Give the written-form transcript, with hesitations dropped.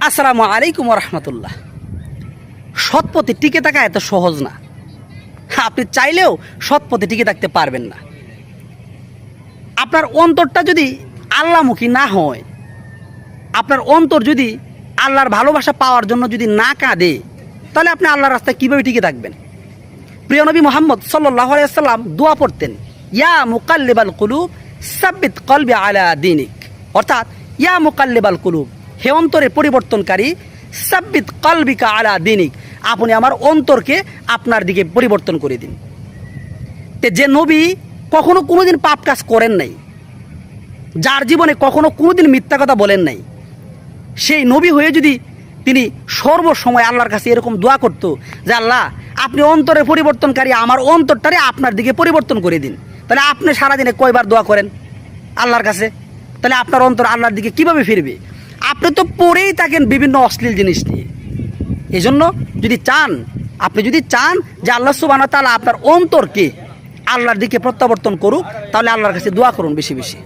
আসসালামু আলাইকুম রহমতুল্লাহ। সৎ পথে টিকে থাকা এত সহজ না। আপনি চাইলেও সৎ পথে টিকে থাকতে পারবেন না। আপনার অন্তরটা যদি আল্লাহমুখী না হয়, আপনার অন্তর যদি আল্লাহর ভালোবাসা পাওয়ার জন্য যদি না কাঁদে, তাহলে আপনি আল্লাহর রাস্তায় কীভাবে টিকে থাকবেন? প্রিয় নবী মুহাম্মদ সাল্লাল্লাহু আলাইহি ওয়াসাল্লাম দোয়া পড়তেন, ইয়া মুকাল্লিবাল কুলুব সাব্বিত কলবি আলা দীনিক। অর্থাৎ ইয়া মুকাল্লিবাল কুলুব, হে অন্তরের পরিবর্তনকারী, সাব্বিত কলবিকা আলা দীনিক, আপনি আমার অন্তরকে আপনার দিকে পরিবর্তন করে দিন। যে নবী কখনো কোনোদিন পাপ কাজ করেন নাই, যার জীবনে কখনো কোনোদিন মিথ্যা কথা বলেন নাই, সেই নবী হয়ে যদি তিনি সর্বসময় আল্লাহর কাছে এরকম দোয়া করতো যে আল্লাহ আপনি অন্তরের পরিবর্তনকারী, আমার অন্তরটারে আপনার দিকে পরিবর্তন করে দিন, তাহলে আপনি সারাদিনে কয়বার দোয়া করেন আল্লাহর কাছে? তাহলে আপনার অন্তর আল্লাহর দিকে কিভাবে ফিরবে? আপনি তো পড়েই থাকেন বিভিন্ন অশ্লীল জিনিস নিয়ে। এই জন্য আপনি যদি চান যে আল্লাহ সুবহানাহু ওয়া তাআলা আপনার অন্তরকে আল্লাহর দিকে প্রত্যাবর্তন করুক, তাহলে আল্লাহর কাছে দোয়া করুন বেশি বেশি।